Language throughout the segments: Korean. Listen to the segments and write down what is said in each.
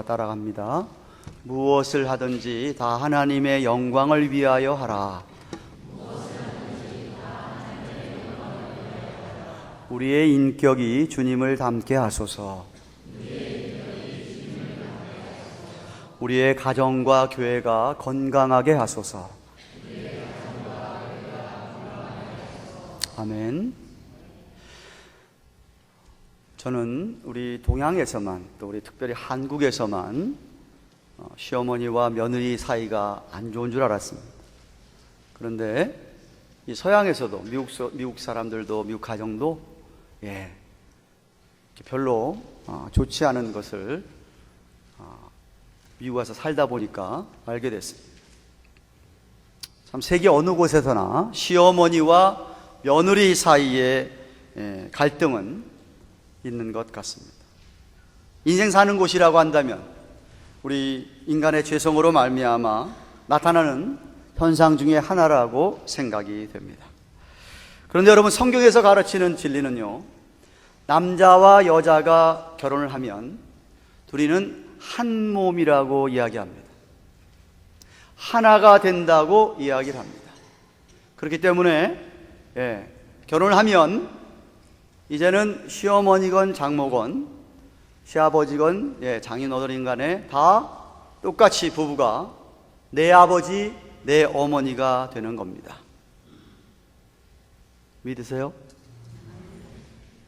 저와 따라갑니다. 무엇을 하든지 다 하나님의 영광을 위하여 하라. 우리의 인격이 주님을 닮게 하소서. 우리의 가정과 교회가 건강하게 하소서. 아멘. 저는 우리 동양에서만, 또 우리 특별히 한국에서만 시어머니와 며느리 사이가 안 좋은 줄 알았습니다. 그런데 이 서양에서도, 미국 사람들도, 미국 가정도 별로 좋지 않은 것을 미국 와서 살다 보니까 알게 됐습니다. 참 세계 어느 곳에서나 시어머니와 며느리 사이에 갈등은 있는 것 같습니다. 인생 사는 곳이라고 한다면 우리 인간의 죄성으로 말미암아 나타나는 현상 중에 하나라고 생각이 됩니다. 그런데 여러분, 성경에서 가르치는 진리는요, 남자와 여자가 결혼을 하면 둘이는 한 몸이라고 이야기합니다. 하나가 된다고 이야기를 합니다. 그렇기 때문에 결혼을 하면 이제는 시어머니건 장모건 시아버지건 장인어른인 간에 다 똑같이 부부가 내 아버지 내 어머니가 되는 겁니다. 믿으세요?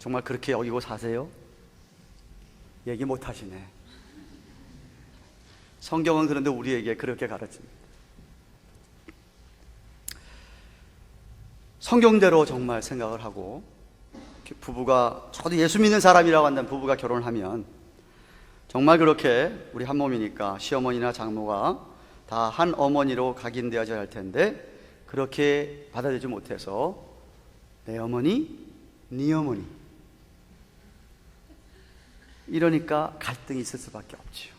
정말 그렇게 여기고 사세요? 얘기 못 하시네. 성경은 그런데 우리에게 그렇게 가르칩니다. 성경대로 정말 생각을 하고 부부가, 저도 예수 믿는 사람이라고 한다면 부부가 결혼을 하면 정말 그렇게 우리 한 몸이니까 시어머니나 장모가 다 한 어머니로 각인되어져야 할 텐데 그렇게 받아들이지 못해서 내 어머니, 네 어머니 이러니까 갈등이 있을 수밖에 없지요.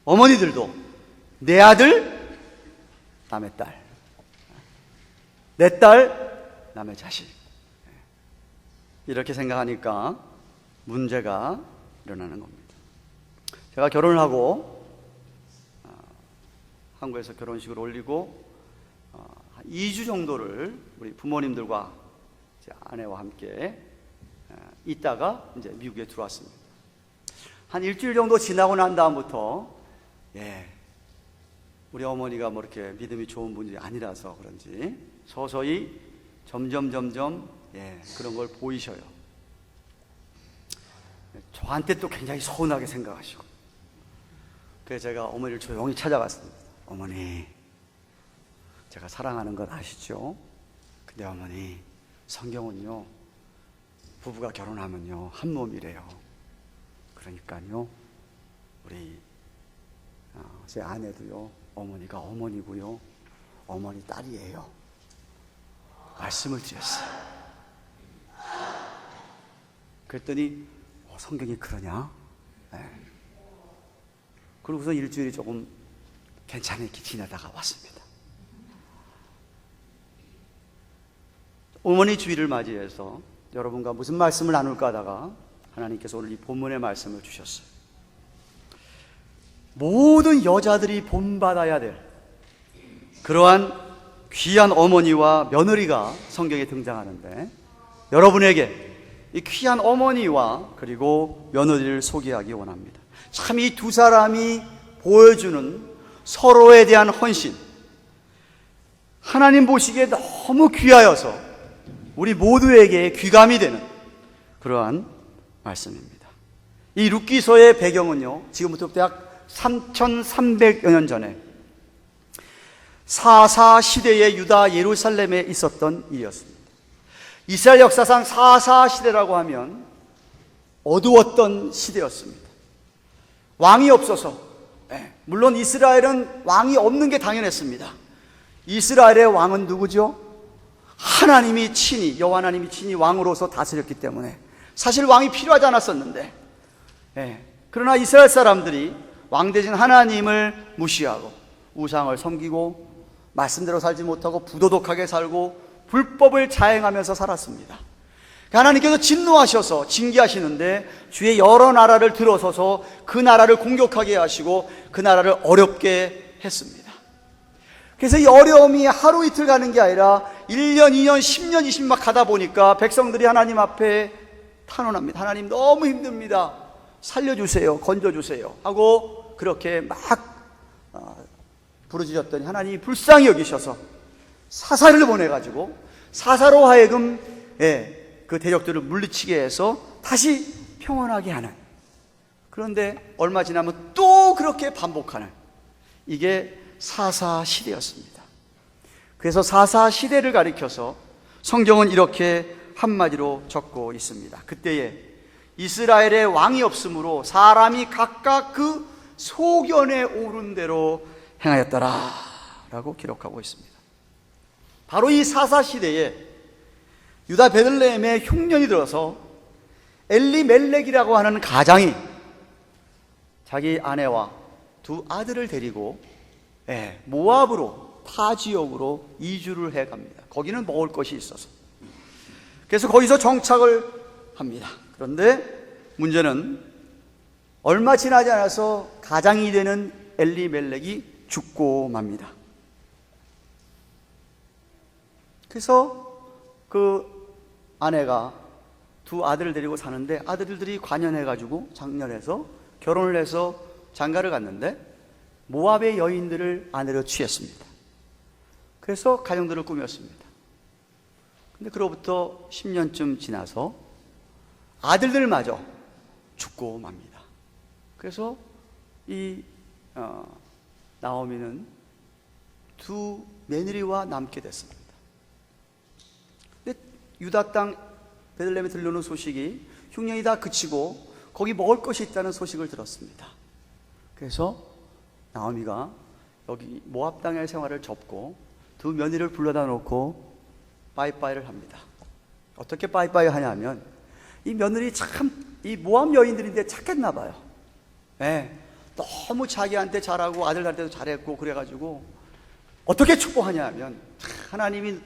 어머니들도 내 아들, 남의 딸, 내 딸, 남의 자식, 이렇게 생각하니까 문제가 일어나는 겁니다. 제가 결혼을 하고 한국에서 결혼식을 올리고 한 2주 정도를 우리 부모님들과 제 아내와 함께 있다가 이제 미국에 들어왔습니다. 한 일주일 정도 지나고 난 다음부터 우리 어머니가 뭐 이렇게 믿음이 좋은 분이 아니라서 그런지 서서히 점점 그런 걸 보이셔요. 저한테 또 굉장히 서운하게 생각하시고, 그래서 제가 어머니를 조용히 찾아갔습니다. 어머니, 제가 사랑하는 건 아시죠? 근데 어머니, 성경은요 부부가 결혼하면요 한 몸이래요. 그러니까요 우리 제 아내도요 어머니가 어머니고요 어머니 딸이에요. 말씀을 드렸어요. 그랬더니 성경이 그러냐? 그러고서 일주일이 조금 괜찮게 지내다가 왔습니다. 어머니 주일을 맞이해서 여러분과 무슨 말씀을 나눌까 하다가 하나님께서 오늘 이 본문의 말씀을 주셨어요. 모든 여자들이 본받아야 될 그러한 귀한 어머니와 며느리가 성경에 등장하는데, 여러분에게 이 귀한 어머니와 그리고 며느리를 소개하기 원합니다. 참 이 두 사람이 보여주는 서로에 대한 헌신, 하나님 보시기에 너무 귀하여서 우리 모두에게 귀감이 되는 그러한 말씀입니다. 이 룻기서의 배경은요 지금부터 약 3300여 년 전에 사사 시대의 유다 예루살렘에 있었던 일이었습니다. 이스라엘 역사상 사사 시대라고 하면 어두웠던 시대였습니다. 왕이 없어서, 물론 이스라엘은 왕이 없는 게 당연했습니다. 이스라엘의 왕은 누구죠? 하나님이 친히, 여호와 하나님이 친히 왕으로서 다스렸기 때문에 사실 왕이 필요하지 않았었는데, 그러나 이스라엘 사람들이 왕 대신 하나님을 무시하고 우상을 섬기고 말씀대로 살지 못하고 부도덕하게 살고 불법을 자행하면서 살았습니다. 하나님께서 진노하셔서 징계하시는데 주의 여러 나라를 들어서서 그 나라를 공격하게 하시고 그 나라를 어렵게 했습니다. 그래서 이 어려움이 하루 이틀 가는 게 아니라 1년, 2년, 10년, 20년 막 가다 보니까 백성들이 하나님 앞에 탄원합니다. 하나님 너무 힘듭니다. 살려주세요. 건져주세요. 하고 그렇게 막 부르짖었더니 하나님이 불쌍히 여기셔서 사사를 보내가지고 사사로 하여금 그 대적들을 물리치게 해서 다시 평온하게 하는, 그런데 얼마 지나면 또 그렇게 반복하는, 이게 사사 시대였습니다. 그래서 사사 시대를 가리켜서 성경은 이렇게 한마디로 적고 있습니다. 그때에 이스라엘의 왕이 없으므로 사람이 각각 그 소견에 오른 대로 행하였더라 라고 기록하고 있습니다. 바로 이 사사 시대에 유다 베들레헴에 흉년이 들어서 엘리멜렉이라고 하는 가장이 자기 아내와 두 아들을 데리고 모압으로, 타 지역으로 이주를 해갑니다. 거기는 먹을 것이 있어서. 그래서 거기서 정착을 합니다. 그런데 문제는 얼마 지나지 않아서 가장이 되는 엘리멜렉이 죽고 맙니다. 그래서 그 아내가 두 아들을 데리고 사는데 아들들이 관연해가지고 장년해서 결혼을 해서 장가를 갔는데 모압의 여인들을 아내로 취했습니다. 그래서 가정들을 꾸몄습니다. 근데 그로부터 10년쯤 지나서 아들들마저 죽고 맙니다. 그래서 이 나오미는 두 며느리와 남게 됐습니다. 근데 유다 땅 베들레헴에 들려오는 소식이 흉년이 다 그치고 거기 먹을 것이 있다는 소식을 들었습니다. 그래서 나오미가 여기 모압 땅의 생활을 접고 두 며느리를 불러다 놓고 빠이빠이를 합니다. 어떻게 빠이빠이 하냐면 이 며느리 참 이 모압 여인들인데 착했나 봐요. 너무 자기한테 잘하고 아들한테도 잘했고 그래가지고 어떻게 축복하냐 하면 하나님이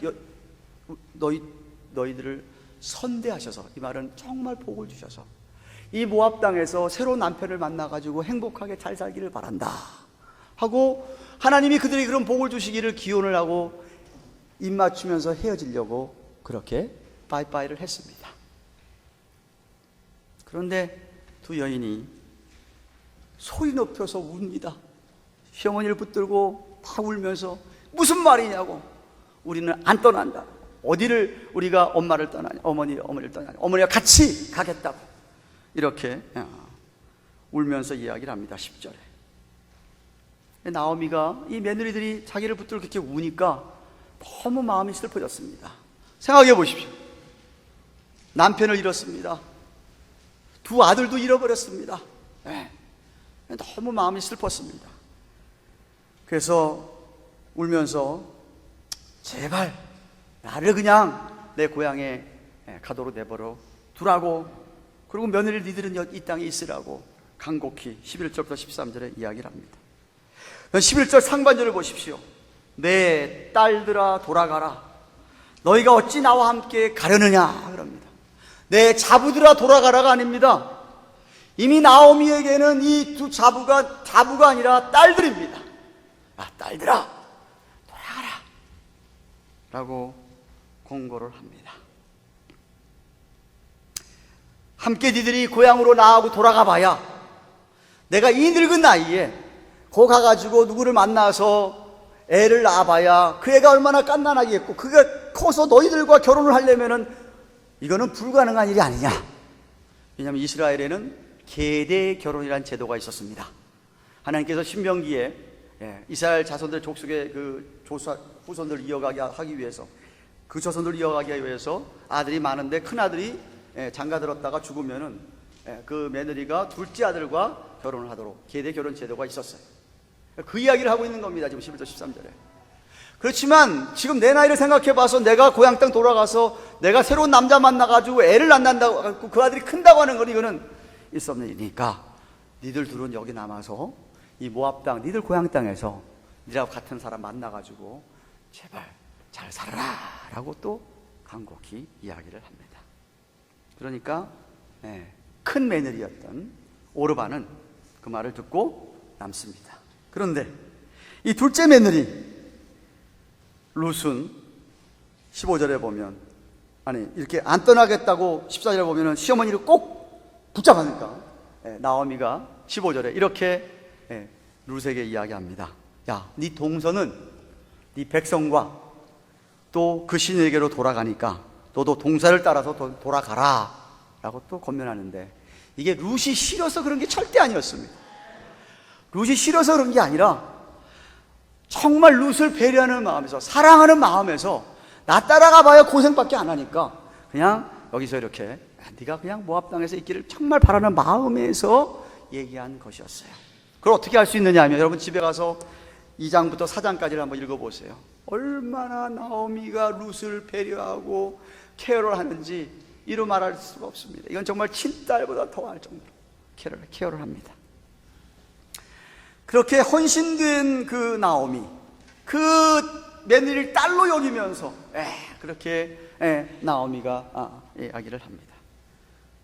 너희들을 선대하셔서, 이 말은 정말 복을 주셔서 이 모압 땅에서 새로운 남편을 만나가지고 행복하게 잘 살기를 바란다 하고 하나님이 그들이 그런 복을 주시기를 기원을 하고 입 맞추면서 헤어지려고 그렇게 빠이빠이를 했습니다. 그런데 두 여인이 소리 높여서 웁니다. 시어머니를 붙들고 다 울면서 무슨 말이냐고, 우리는 안 떠난다. 어디를 우리가 엄마를 떠나냐, 어머니를 떠나냐, 어머니가 같이 가겠다고 이렇게 울면서 이야기를 합니다. 10절에 나오미가 이 며느리들이 자기를 붙들고 그렇게 우니까 너무 마음이 슬퍼졌습니다. 생각해 보십시오. 남편을 잃었습니다. 두 아들도 잃어버렸습니다. 너무 마음이 슬펐습니다. 그래서 울면서 제발 나를 그냥 내 고향에 가도록 내버려 두라고, 그리고 며느리 니들은 이 땅에 있으라고 간곡히 11절부터 13절에 이야기를 합니다. 11절 상반절을 보십시오. 내 딸들아 돌아가라. 너희가 어찌 나와 함께 가려느냐 그럽니다. 내 자부들아 돌아가라가 아닙니다. 이미 나오미에게는 이 두 자부가 아니라 딸들입니다. 딸들아 돌아가라 라고 공고를 합니다. 함께 니들이 고향으로 나하고 돌아가 봐야, 내가 이 늙은 나이에 거 가가지고 누구를 만나서 애를 낳아봐야 그 애가 얼마나 깐난하겠고, 그가 커서 너희들과 결혼을 하려면은 이거는 불가능한 일이 아니냐. 왜냐하면 이스라엘에는 계대 결혼이라는 제도가 있었습니다. 하나님께서 신명기에 이스라엘 자손들 족속의 그 후손들을 이어가게 하기 위해서, 그 자손들을 이어가기 위해서 아들이 많은데 큰 아들이 장가 들었다가 죽으면은 그 며느리가 둘째 아들과 결혼을 하도록 계대 결혼 제도가 있었어요. 그 이야기를 하고 있는 겁니다. 지금 11절 13절에. 그렇지만 지금 내 나이를 생각해 봐서 내가 고향 땅 돌아가서 내가 새로운 남자 만나가지고 애를 안 낳는다고, 그 아들이 큰다고 하는 건 이거는 있을 수 없는 일이니까 니들 둘은 여기 남아서 이 모압 땅, 니들 고향 땅에서 니하고 같은 사람 만나가지고 제발 잘 살아라 라고 또 간곡히 이야기를 합니다. 그러니까 큰 며느리였던 오르바는 그 말을 듣고 남습니다. 그런데 이 둘째 며느리 룻은 15절에 보면, 아니 이렇게 안 떠나겠다고 14절에 보면 시어머니를 꼭 붙잡으니까 나오미가 15절에 이렇게 룻에게 이야기합니다. 야, 네 동서는 네 백성과 또 그 신에게로 돌아가니까 너도 동서를 따라서 돌아가라 라고 또 권면하는데, 이게 룻이 싫어서 그런 게 절대 아니었습니다. 룻이 싫어서 그런 게 아니라 정말 룻을 배려하는 마음에서, 사랑하는 마음에서, 나 따라가 봐야 고생밖에 안 하니까 그냥 여기서 이렇게 네가 그냥 모압 땅에서 있기를 정말 바라는 마음에서 얘기한 것이었어요. 그걸 어떻게 할 수 있느냐 하면, 여러분 집에 가서 2장부터 4장까지를 한번 읽어보세요. 얼마나 나오미가 룻을 배려하고 케어를 하는지 이루 말할 수가 없습니다. 이건 정말 친딸보다 더할 정도로 케어를 합니다. 그렇게 헌신된 그 나오미, 그 며느리를 딸로 여기면서 그렇게 나오미가 이야기를 합니다.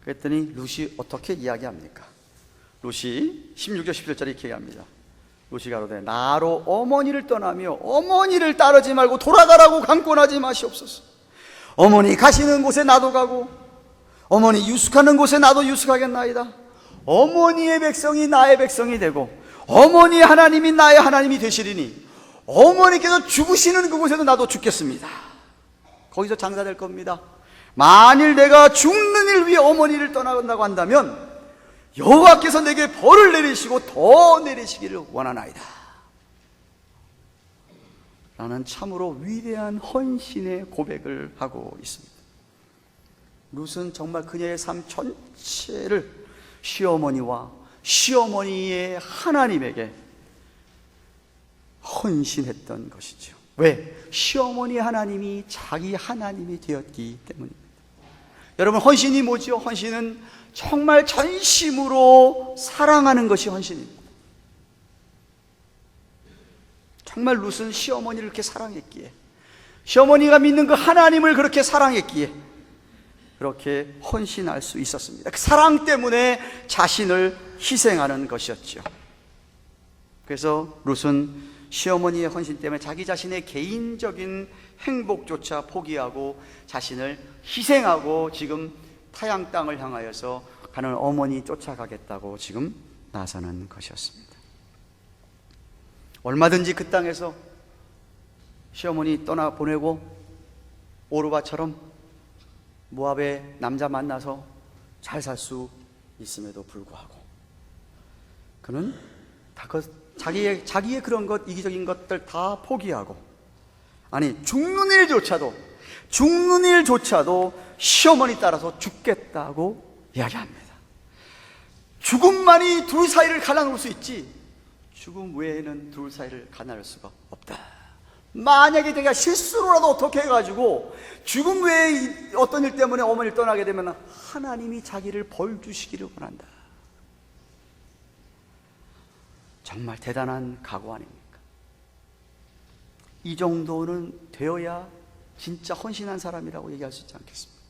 그랬더니 룻이 어떻게 이야기합니까? 룻이 16절 17절에 이렇게 얘기합니다. 룻이 가로되 나로 어머니를 떠나며 어머니를 따르지 말고 돌아가라고 강권하지 마시옵소서. 어머니 가시는 곳에 나도 가고 어머니 유숙하는 곳에 나도 유숙하겠나이다. 어머니의 백성이 나의 백성이 되고 어머니의 하나님이 나의 하나님이 되시리니 어머니께서 죽으시는 그곳에도 나도 죽겠습니다. 거기서 장사될 겁니다. 만일 내가 죽는 일 위해 어머니를 떠나간다고 한다면 여호와께서 내게 벌을 내리시고 더 내리시기를 원하나이다 라는 참으로 위대한 헌신의 고백을 하고 있습니다. 룻은 정말 그녀의 삶 전체를 시어머니와 시어머니의 하나님에게 헌신했던 것이죠. 왜? 시어머니의 하나님이 자기 하나님이 되었기 때문입니다. 여러분, 헌신이 뭐죠? 헌신은 정말 전심으로 사랑하는 것이 헌신입니다. 정말 룻은 시어머니를 그렇게 사랑했기에, 시어머니가 믿는 그 하나님을 그렇게 사랑했기에 그렇게 헌신할 수 있었습니다. 그 사랑 때문에 자신을 희생하는 것이었죠. 그래서 룻은 시어머니의 헌신 때문에 자기 자신의 개인적인 행복조차 포기하고 자신을 희생하고 지금 타양 땅을 향하여서 가는 어머니 쫓아가겠다고 지금 나서는 것이었습니다. 얼마든지 그 땅에서 시어머니 떠나보내고 오르바처럼 모압의 남자 만나서 잘 살 수 있음에도 불구하고 그는 다 자기의 그런 것, 이기적인 것들 다 포기하고, 아니 죽는 일조차도 시어머니 따라서 죽겠다고 이야기합니다. 죽음만이 둘 사이를 갈라놓을 수 있지 죽음 외에는 둘 사이를 갈라놓을 수가 없다. 만약에 내가 실수로라도 어떻게 해가지고 죽음 외에 어떤 일 때문에 어머니를 떠나게 되면 하나님이 자기를 벌 주시기를 원한다. 정말 대단한 각오 아닙니까? 이 정도는 되어야 진짜 헌신한 사람이라고 얘기할 수 있지 않겠습니까?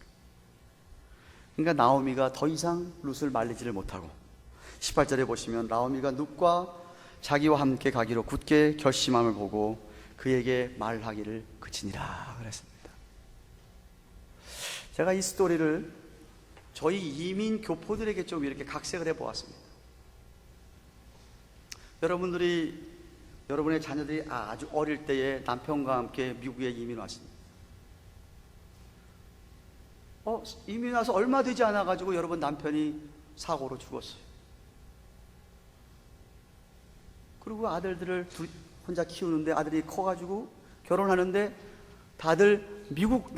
그러니까 나오미가 더 이상 룻을 말리지를 못하고 18절에 보시면 나오미가 룻과 자기와 함께 가기로 굳게 결심함을 보고 그에게 말하기를 그치니라 그랬습니다. 제가 이 스토리를 저희 이민 교포들에게 좀 이렇게 각색을 해보았습니다. 여러분의 자녀들이 아주 어릴 때에 남편과 함께 미국에 이민 왔습니다. 이민 와서 얼마 되지 않아가지고 여러분 남편이 사고로 죽었어요. 그리고 아들들을 혼자 키우는데 아들이 커가지고 결혼하는데 다들 미국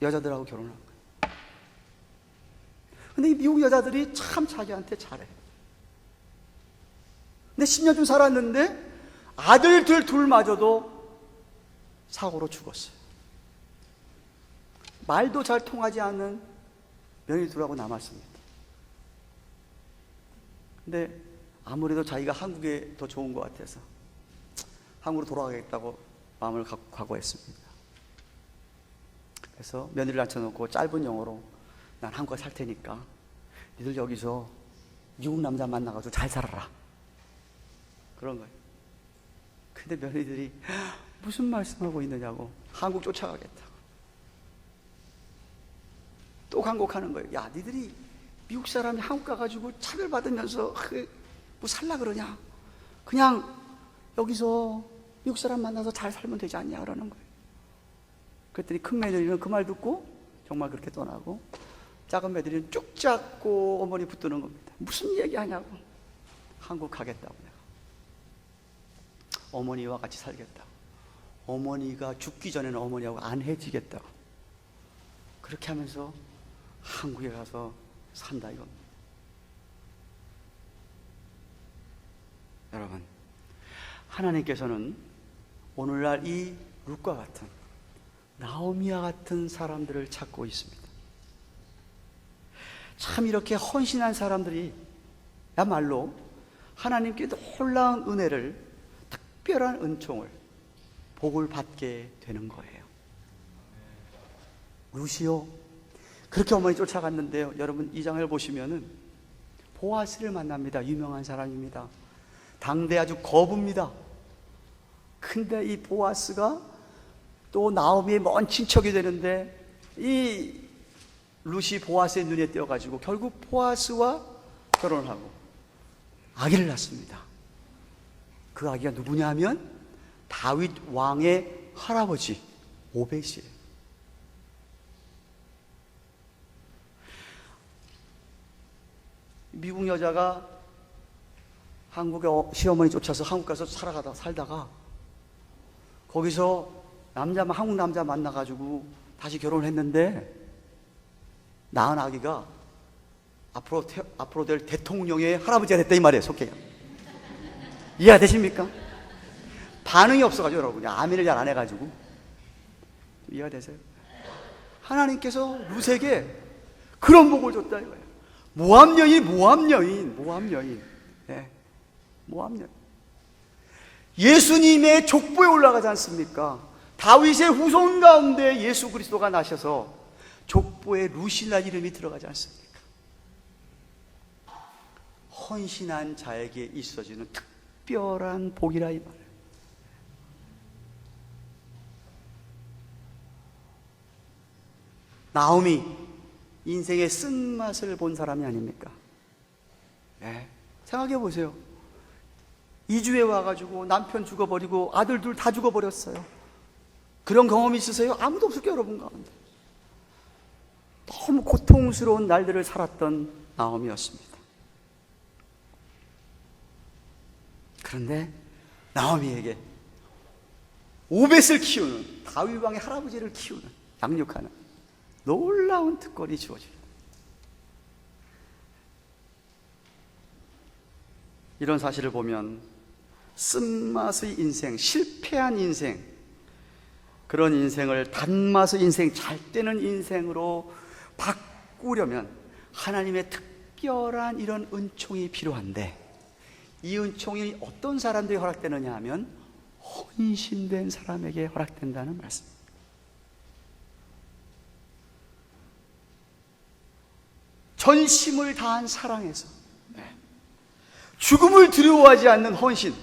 여자들하고 결혼한 거예요. 근데 이 미국 여자들이 참 자기한테 잘해. 근데 10년쯤 살았는데 아들들 둘마저도 사고로 죽었어요. 말도 잘 통하지 않는 며느리 둘하고 남았습니다. 근데 아무래도 자기가 한국에 더 좋은 것 같아서 한국으로 돌아가겠다고 마음을 각오했습니다. 그래서 며느리를 앉혀놓고 짧은 영어로 난 한국에 살 테니까 니들 여기서 미국 남자 만나가지고 잘 살아라. 그런 거예요. 근데 며느리들이 무슨 말씀하고 있느냐고, 한국 쫓아가겠다고. 또 강곡하는 거예요. 야, 니들이 미국 사람이 한국 가가지고 차별받으면서 뭐 살라 그러냐? 그냥 여기서 미국 사람 만나서 잘 살면 되지 않냐? 그러는 거예요. 그랬더니 큰 며느리는 그 말 듣고 정말 그렇게 떠나고, 작은 며느리는 쭉 잡고 어머니 붙드는 겁니다. 무슨 얘기하냐고. 한국 가겠다고 내가. 어머니와 같이 살겠다고. 어머니가 죽기 전에는 어머니하고 안 헤어지겠다고. 그렇게 하면서 한국에 가서 산다 이겁니다. 여러분, 하나님께서는 오늘날 이 룻과 같은, 나오미와 같은 사람들을 찾고 있습니다. 참 이렇게 헌신한 사람들이 야말로 하나님께 놀라운 은혜를, 특별한 은총을, 복을 받게 되는 거예요. 룻이요, 그렇게 어머니 쫓아갔는데요, 여러분 이 장을 보시면은 보아스를 만납니다. 유명한 사람입니다. 당대 아주 거부입니다. 근데 이 보아스가 또 나오미의 먼 친척이 되는데, 이 룻이 보아스의 눈에 띄어가지고 결국 보아스와 결혼을 하고 아기를 낳습니다. 그 아기가 누구냐 하면 다윗 왕의 할아버지 오벳이에요. 미국 여자가 한국의 시어머니 쫓아서 한국 가서 살다가 거기서 한국 남자 만나가지고 다시 결혼을 했는데, 낳은 아기가 앞으로 될 대통령의 할아버지가 됐다 이 말이에요. 속해요. 이해가 되십니까? 반응이 없어가지고 여러분이 아멘을 잘 안 해가지고. 이해가 되세요? 하나님께서 룻에게 그런 복을 줬다 이거예요. 모압 여인. 네. 모압 여인. 예수님의 족보에 올라가지 않습니까? 다윗의 후손 가운데 예수 그리스도가 나셔서 족보에 룻이라는 이름이 들어가지 않습니까? 헌신한 자에게 있어지는 특별한 복이라 이 말이에요. 나오미, 인생의 쓴맛을 본 사람이 아닙니까? 네. 생각해 보세요. 이주에 와가지고 남편 죽어버리고 아들 둘 다 죽어버렸어요. 그런 경험이 있으세요? 아무도 없을 거예요, 여러분 가운데. 너무 고통스러운 날들을 살았던 나오미였습니다. 그런데 나오미에게 오벳을 키우는, 다윗 왕의 할아버지를 키우는, 양육하는 놀라운 특권이 주어집니다. 이런 사실을 보면 쓴맛의 인생, 실패한 인생, 그런 인생을 단맛의 인생, 잘 되는 인생으로 바꾸려면 하나님의 특별한 이런 은총이 필요한데, 이 은총이 어떤 사람들이 허락되느냐 하면 헌신된 사람에게 허락된다는 말씀입니다. 전심을 다한 사랑에서, 죽음을 두려워하지 않는 헌신.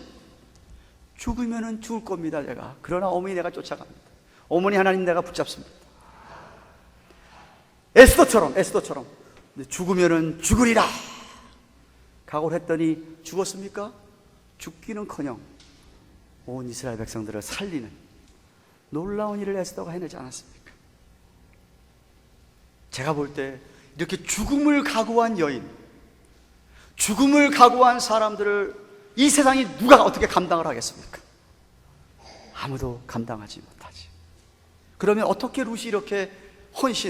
죽으면은 죽을 겁니다, 제가. 그러나 어머니 내가 쫓아갑니다. 어머니 하나님 내가 붙잡습니다. 에스더처럼 죽으면은 죽으리라 각오를 했더니 죽었습니까? 죽기는커녕 온 이스라엘 백성들을 살리는 놀라운 일을 에스더가 해내지 않았습니까? 제가 볼 때 이렇게 죽음을 각오한 여인, 죽음을 각오한 사람들을 이 세상이 누가 어떻게 감당을 하겠습니까? 아무도 감당하지 못하지. 그러면 어떻게 룻이 이렇게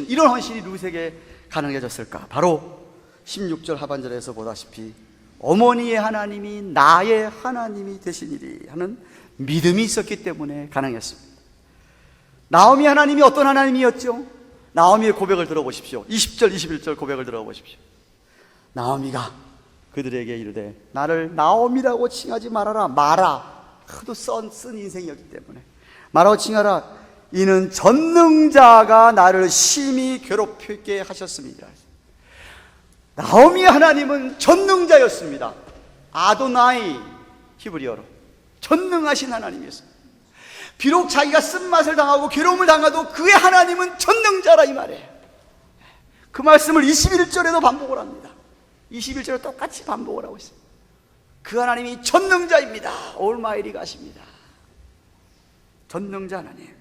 이런 헌신이 룻에게 가능해졌을까? 바로 16절 하반절에서 보다시피 어머니의 하나님이 나의 하나님이 되시니리 하는 믿음이 있었기 때문에 가능했습니다. 나오미 하나님이 어떤 하나님이었죠? 나오미의 고백을 들어보십시오. 20절 21절 고백을 들어보십시오. 나오미가 그들에게 이르되 나를 나오미라고 칭하지 말아라. 하도 쓴 인생이었기 때문에 말하고 칭하라. 이는 전능자가 나를 심히 괴롭히게 하셨습니다. 나오미 하나님은 전능자였습니다. 아도나이, 히브리어로 전능하신 하나님이었습니다. 비록 자기가 쓴맛을 당하고 괴로움을 당해도 그의 하나님은 전능자라, 이 말이에요. 그 말씀을 21절에도 반복을 합니다. 21절에 똑같이 반복을 하고 있어요. 그 하나님이 전능자입니다. 올마이리 가십니다. 전능자 하나님.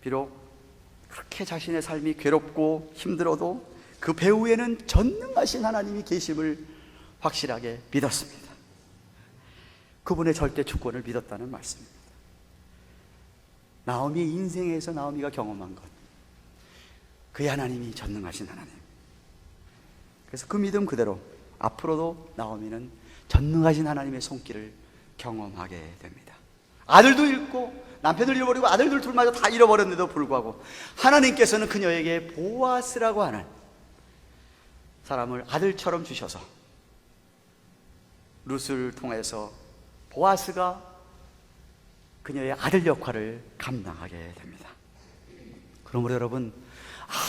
비록 그렇게 자신의 삶이 괴롭고 힘들어도 그 배후에는 전능하신 하나님이 계심을 확실하게 믿었습니다. 그분의 절대 주권을 믿었다는 말씀입니다. 나오미의 인생에서 나오미가 경험한 것, 그의 하나님이 전능하신 하나님. 그래서 그 믿음 그대로 앞으로도 나오미는 전능하신 하나님의 손길을 경험하게 됩니다. 아들도 잃고 남편을 잃어버리고 아들들 둘마저 다 잃어버렸는데도 불구하고 하나님께서는 그녀에게 보아스라고 하는 사람을 아들처럼 주셔서 룻을 통해서 보아스가 그녀의 아들 역할을 감당하게 됩니다. 그러므로 여러분,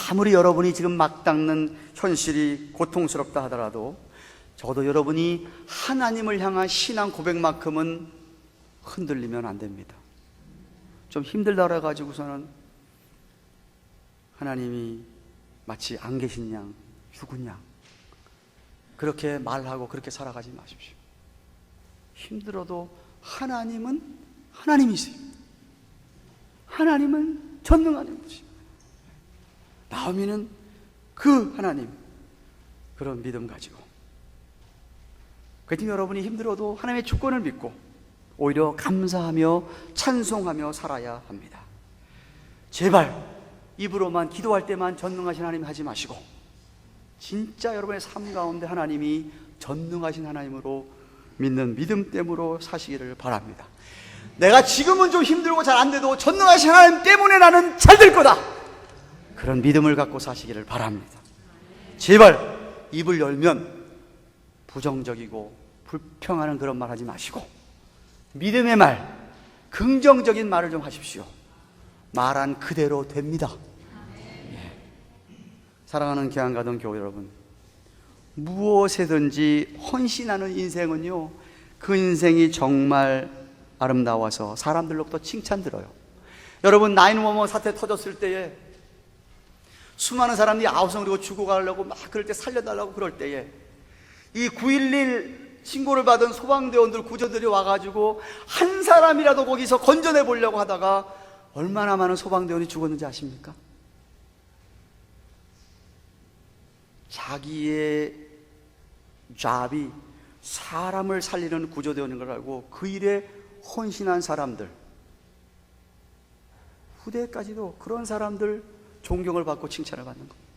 아무리 여러분이 지금 막 닦는 현실이 고통스럽다 하더라도 적어도 여러분이 하나님을 향한 신앙 고백만큼은 흔들리면 안 됩니다. 좀 힘들다 그래가지고서는 하나님이 마치 안 계신 양, 죽은 양, 그렇게 말하고 그렇게 살아가지 마십시오. 힘들어도 하나님은 하나님이세요. 하나님은 전능하신 분이십니다. 나오미는 그 하나님, 그런 믿음 가지고, 그래서 여러분이 힘들어도 하나님의 주권을 믿고 오히려 감사하며 찬송하며 살아야 합니다. 제발 입으로만 기도할 때만 전능하신 하나님 하지 마시고 진짜 여러분의 삶 가운데 하나님이 전능하신 하나님으로 믿는 믿음됨으로 사시기를 바랍니다. 내가 지금은 좀 힘들고 잘 안 돼도 전능하신 하나님 때문에 나는 잘 될 거다, 그런 믿음을 갖고 사시기를 바랍니다. 제발 입을 열면 부정적이고 불평하는 그런 말 하지 마시고 믿음의 말, 긍정적인 말을 좀 하십시오. 말한 그대로 됩니다. 사랑하는 교양가동 교회 여러분, 무엇에든지 헌신하는 인생은요, 그 인생이 정말 아름다워서 사람들로부터 칭찬 들어요. 여러분, 911 사태 터졌을 때에 수많은 사람들이 아우성 그리고 죽어가려고 막 그럴 때 살려달라고 그럴 때에 이 911 신고를 받은 소방대원들, 구조들이 와가지고 한 사람이라도 거기서 건져내 보려고 하다가 얼마나 많은 소방대원이 죽었는지 아십니까? 자기의 잡이 사람을 살리는 구조대원인 걸 알고 그 일에 헌신한 사람들, 후대까지도 그런 사람들 존경을 받고 칭찬을 받는 겁니다.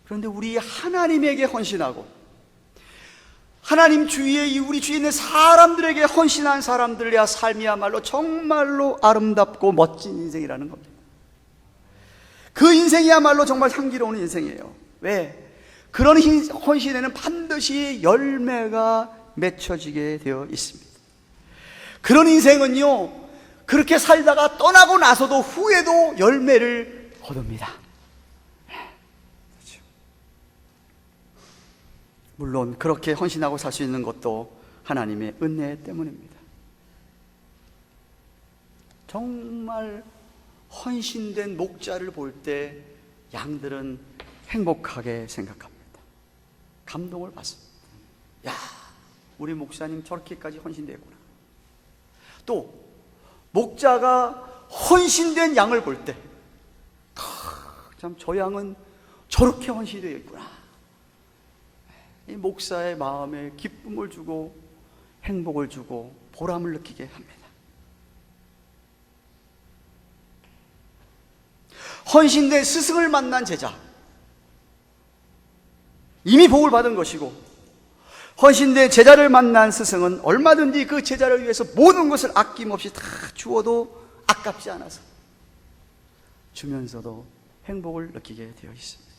그런데 우리 하나님에게 헌신하고 하나님 주위에 우리 주위에 있는 사람들에게 헌신한 사람들의 삶이야말로 정말로 아름답고 멋진 인생이라는 겁니다. 그 인생이야말로 정말 향기로운 인생이에요. 왜? 그런 헌신에는 반드시 열매가 맺혀지게 되어 있습니다. 그런 인생은요, 그렇게 살다가 떠나고 나서도 후에도 열매를 거둡니다. 그렇죠. 물론 그렇게 헌신하고 살 수 있는 것도 하나님의 은혜 때문입니다. 정말 헌신된 목자를 볼 때 양들은 행복하게 생각합니다. 감동을 받습니다. 야, 우리 목사님 저렇게까지 헌신되었구나. 또 목자가 헌신된 양을 볼 때 참 저 양은 저렇게 헌신되어 있구나. 이 목사의 마음에 기쁨을 주고 행복을 주고 보람을 느끼게 합니다. 헌신된 스승을 만난 제자, 이미 복을 받은 것이고, 헌신된 제자를 만난 스승은 얼마든지 그 제자를 위해서 모든 것을 아낌없이 다 주어도 아깝지 않아서 주면서도 행복을 느끼게 되어 있습니다.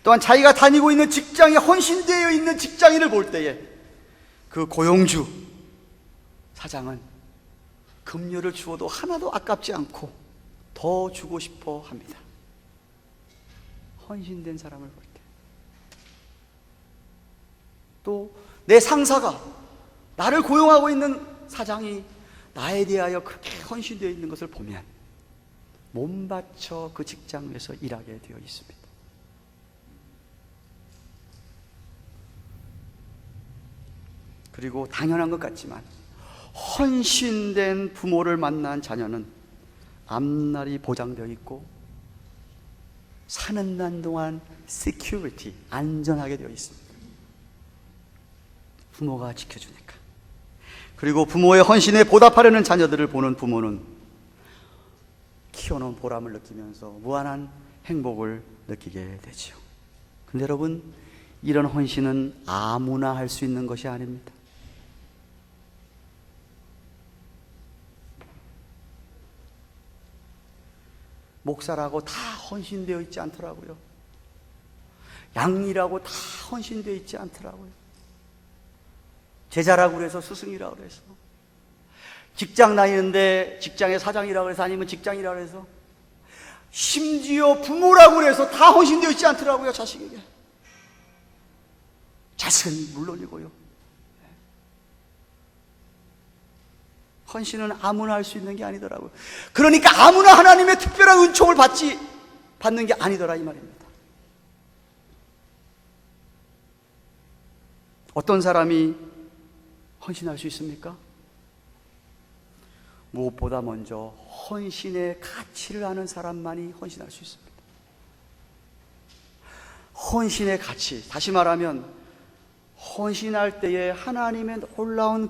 또한 자기가 다니고 있는 직장에 헌신되어 있는 직장인을 볼 때에 그 고용주 사장은 급료를 주어도 하나도 아깝지 않고 더 주고 싶어 합니다. 헌신된 사람을 볼 때. 또 내 상사가, 나를 고용하고 있는 사장이 나에 대하여 그렇게 헌신되어 있는 것을 보면 몸 바쳐 그 직장에서 일하게 되어 있습니다. 그리고 당연한 것 같지만 헌신된 부모를 만난 자녀는 앞날이 보장되어 있고 사는 날 동안 security, 안전하게 되어 있습니다. 부모가 지켜주니까. 그리고 부모의 헌신에 보답하려는 자녀들을 보는 부모는 키워놓은 보람을 느끼면서 무한한 행복을 느끼게 되지요. 근데 여러분, 이런 헌신은 아무나 할 수 있는 것이 아닙니다. 목사라고 다 헌신되어 있지 않더라고요. 양이라고 다 헌신되어 있지 않더라고요. 제자라고 그래서 스승이라고 그래서, 직장 다니는데 직장의 사장이라고 해서, 아니면 직장이라고 해서, 심지어 부모라고 그래서 다 헌신되어 있지 않더라고요. 자식에게. 자식은 물론이고요. 헌신은 아무나 할 수 있는 게 아니더라고요. 그러니까 아무나 하나님의 특별한 은총을 받는 게 아니더라, 이 말입니다. 어떤 사람이 헌신할 수 있습니까? 무엇보다 먼저 헌신의 가치를 아는 사람만이 헌신할 수 있습니다. 헌신의 가치, 다시 말하면 헌신할 때에 하나님의 놀라운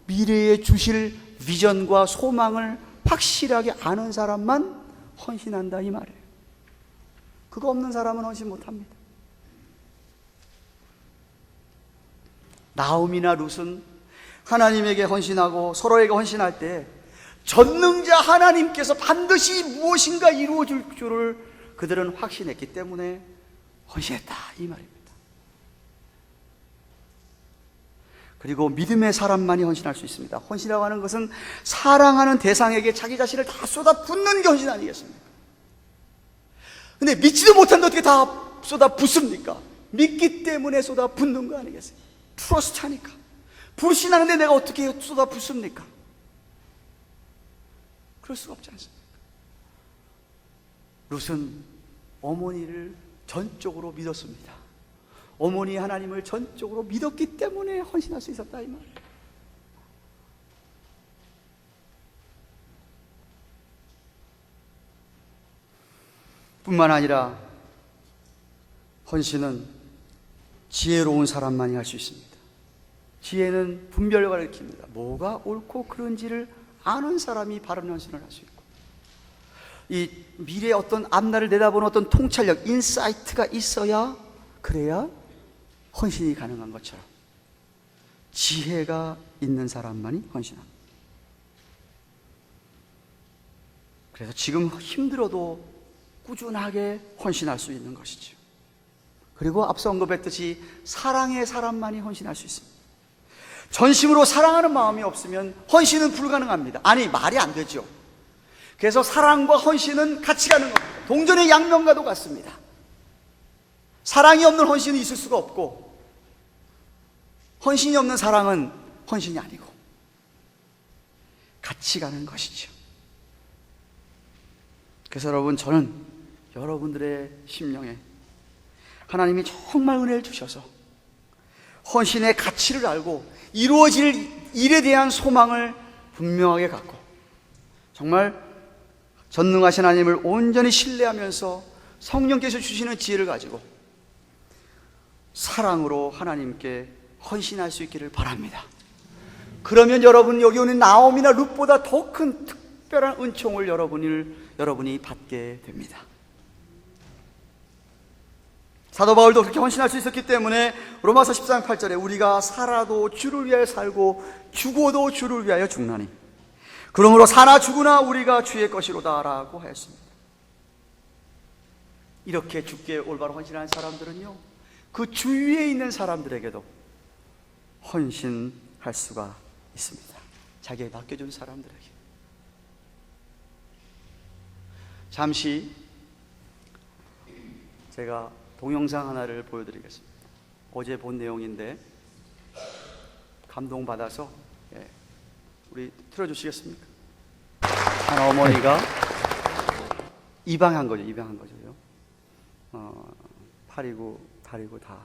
미래에 주실 비전과 소망을 확실하게 아는 사람만 헌신한다, 이 말이에요. 그거 없는 사람은 헌신 못합니다. 나옴이나 룻은 하나님에게 헌신하고 서로에게 헌신할 때 전능자 하나님께서 반드시 무엇인가 이루어 줄 줄을 그들은 확신했기 때문에 헌신했다, 이 말입니다. 그리고 믿음의 사람만이 헌신할 수 있습니다. 헌신이라고 하는 것은 사랑하는 대상에게 자기 자신을 다 쏟아붓는 게 헌신 아니겠습니까? 근데 믿지도 못하는데 어떻게 다 쏟아붓습니까? 믿기 때문에 쏟아붓는 거 아니겠습니까? 트러스트 하니까. 불신하는데 내가 어떻게 쏟아붓습니까? 그럴 수가 없지 않습니까? 룻은 어머니를 전적으로 믿었습니다. 어머니 하나님을 전적으로 믿었기 때문에 헌신할 수 있었다, 이 말이에요. 뿐만 아니라 헌신은 지혜로운 사람만이 할 수 있습니다. 지혜는 분별력을 일으킵니다. 뭐가 옳고 그른지를 아는 사람이 바른 헌신을 할 수 있고, 이 미래의 어떤 앞날을 내다보는 어떤 통찰력, 인사이트가 있어야, 그래야 헌신이 가능한 것처럼 지혜가 있는 사람만이 헌신합니다. 그래서 지금 힘들어도 꾸준하게 헌신할 수 있는 것이죠. 그리고 앞서 언급했듯이 사랑의 사람만이 헌신할 수 있습니다. 전심으로 사랑하는 마음이 없으면 헌신은 불가능합니다. 아니, 말이 안 되죠. 그래서 사랑과 헌신은 같이 가는 겁니다. 동전의 양면과도 같습니다. 사랑이 없는 헌신은 있을 수가 없고, 헌신이 없는 사랑은 헌신이 아니고 같이 가는 것이죠. 그래서 여러분, 저는 여러분들의 심령에 하나님이 정말 은혜를 주셔서 헌신의 가치를 알고 이루어질 일에 대한 소망을 분명하게 갖고 정말 전능하신 하나님을 온전히 신뢰하면서 성령께서 주시는 지혜를 가지고 사랑으로 하나님께 헌신할 수 있기를 바랍니다. 그러면 여러분, 여기 오는 나옴이나 룻보다 더 큰 특별한 은총을 여러분이 받게 됩니다. 사도 바울도 그렇게 헌신할 수 있었기 때문에 로마서 14장 8절에 우리가 살아도 주를 위하여 살고 죽어도 주를 위하여 죽나니 그러므로 사나 죽으나 우리가 주의 것이로다 라고 하였습니다. 이렇게 주께 올바로 헌신하는 사람들은요, 그 주위에 있는 사람들에게도 헌신할 수가 있습니다. 자기에게 맡겨준 사람들에게. 잠시 제가 동영상 하나를 보여드리겠습니다. 어제 본 내용인데 감동받아서 우리 틀어주시겠습니까? 한 어머니가 입양한 거죠. 팔이고 다리고 다.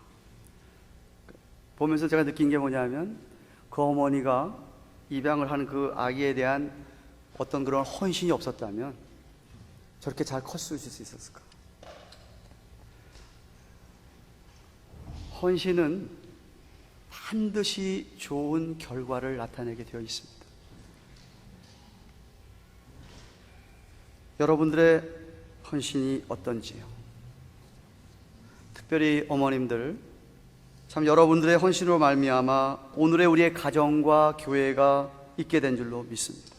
보면서 제가 느낀 게 뭐냐면 그 어머니가 입양을 하는 그 아기에 대한 어떤 그런 헌신이 없었다면 저렇게 잘 컸을 수 있었을까? 헌신은 반드시 좋은 결과를 나타내게 되어 있습니다. 여러분들의 헌신이 어떤지요? 특별히 어머님들, 참 여러분들의 헌신으로 말미암아 오늘의 우리의 가정과 교회가 있게 된 줄로 믿습니다.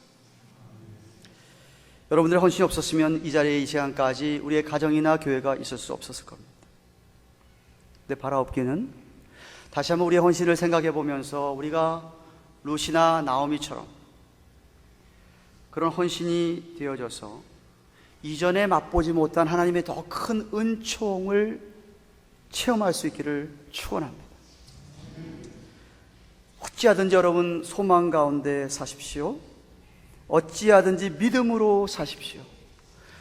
여러분들의 헌신이 없었으면 이 자리에 이 시간까지 우리의 가정이나 교회가 있을 수 없었을 겁니다. 근데 바라옵기는 다시 한번 우리의 헌신을 생각해 보면서 우리가 루시나 나오미처럼 그런 헌신이 되어져서 이전에 맛보지 못한 하나님의 더 큰 은총을 체험할 수 있기를 축원합니다. 어찌하든지 여러분 소망 가운데 사십시오. 어찌하든지 믿음으로 사십시오.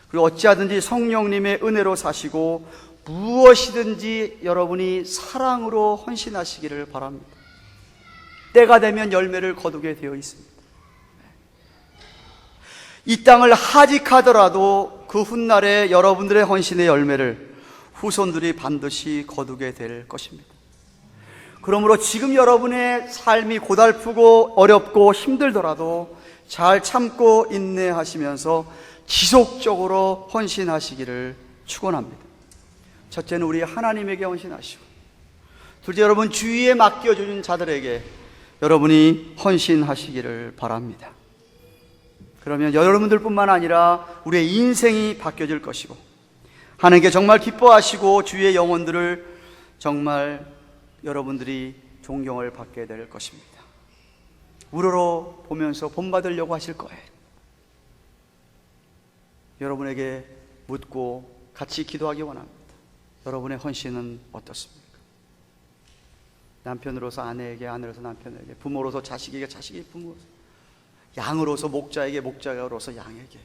그리고 어찌하든지 성령님의 은혜로 사시고 무엇이든지 여러분이 사랑으로 헌신하시기를 바랍니다. 때가 되면 열매를 거두게 되어 있습니다. 이 땅을 하직하더라도 그 훗날에 여러분들의 헌신의 열매를 후손들이 반드시 거두게 될 것입니다. 그러므로 지금 여러분의 삶이 고달프고 어렵고 힘들더라도 잘 참고 인내하시면서 지속적으로 헌신하시기를 축원합니다. 첫째는 우리 하나님에게 헌신하시고, 둘째 여러분 주위에 맡겨주는 자들에게 여러분이 헌신하시기를 바랍니다. 그러면 여러분들뿐만 아니라 우리의 인생이 바뀌어질 것이고 하나님께 정말 기뻐하시고 주위의 영혼들을 정말 여러분들이 존경을 받게 될 것입니다. 우러러 보면서 본받으려고 하실 거예요. 여러분에게 묻고 같이 기도하기 원합니다. 여러분의 헌신은 어떻습니까? 남편으로서 아내에게, 아내로서 남편에게, 부모로서 자식에게, 자식이 부모로서, 양으로서 목자에게, 목자로서 양에게,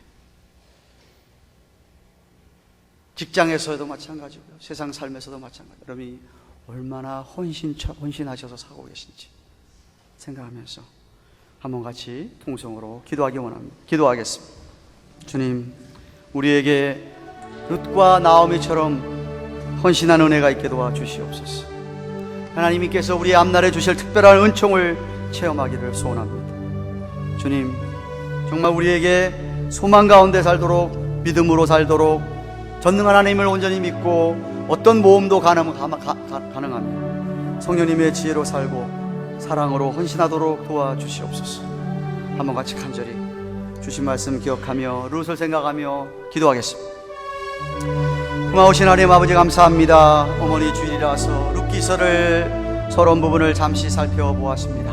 직장에서도 마찬가지고요, 세상 삶에서도 마찬가지고요. 여러분이 얼마나 헌신하셔서 살고 계신지 생각하면서 한번 같이 통성으로 기도하기 원합니다. 기도하겠습니다. 주님, 우리에게 룻과 나오미처럼 헌신한 은혜가 있게 도와주시옵소서. 하나님께서 우리의 앞날에 주실 특별한 은총을 체험하기를 소원합니다. 주님, 정말 우리에게 소망 가운데 살도록, 믿음으로 살도록, 전능한 하나님을 온전히 믿고 어떤 모험도 가능하며 성령님의 지혜로 살고 사랑으로 헌신하도록 도와주시옵소서. 한번 같이 간절히 주신 말씀 기억하며 룻을 생각하며 기도하겠습니다. 고마우신 하나님 아버지 감사합니다. 어머니 주일이라서 룻기서를 서론 부분을 잠시 살펴보았습니다.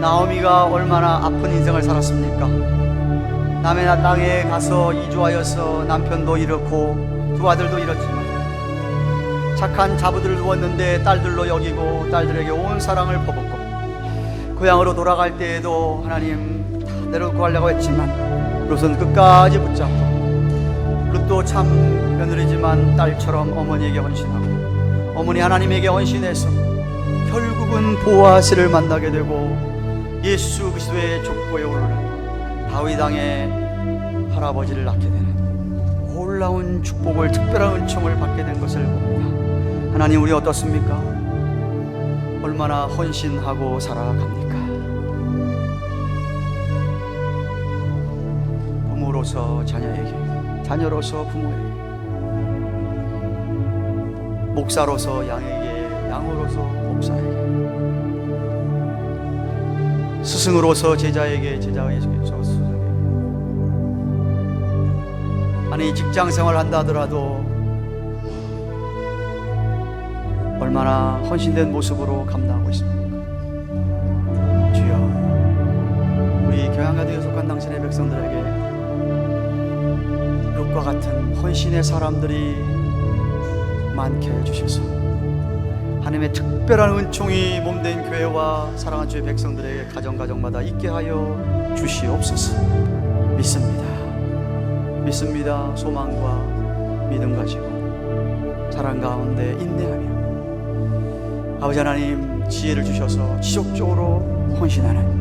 나오미가 얼마나 아픈 인생을 살았습니까? 남의 땅에 가서 이주하여서 남편도 잃었고 두 아들도 잃었지만 착한 자부들을 두었는데 딸들로 여기고 딸들에게 온 사랑을 퍼붓고 고향으로 돌아갈 때에도 하나님 다 내려놓고 가려고 했지만 룻은 끝까지 붙잡고, 룻도 참 며느리지만 딸처럼 어머니에게 헌신하고 어머니 하나님에게 헌신해서 결국은 보아스를 만나게 되고 예수 그리스도의 족보에 오르는 다윗 왕의 할아버지를 낳게 되는 놀라운 축복을, 특별한 은총을 받게 된 것을 봅니다. 하나님, 우리 어떻습니까? 얼마나 헌신하고 살아갑니까? 부모로서 자녀에게, 자녀로서 부모에게, 목사로서 양에게, 양으로서 목사에게, 스승으로서 제자에게, 제자에게서 스승에게. 아니, 직장생활 한다 하더라도 얼마나 헌신된 모습으로 감당하고 있습니까? 주여, 죄악 가운데 속한 당신의 백성들에게 룻과 같은 헌신의 사람들이 많게 해주셔서 하나님의 특별한 은총이 몸된 교회와 사랑하는 주의 백성들에게 가정가정마다 있게 하여 주시옵소서. 믿습니다. 소망과 믿음 가지고 사랑 가운데 인내하며 아버지 하나님 지혜를 주셔서 지속적으로 헌신하는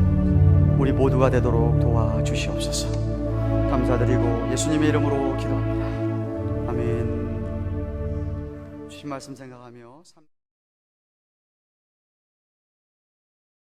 우리 모두가 되도록 도와주시옵소서. 감사드리고 예수님의 이름으로 기도합니다. 아멘. 주신 말씀 생각하며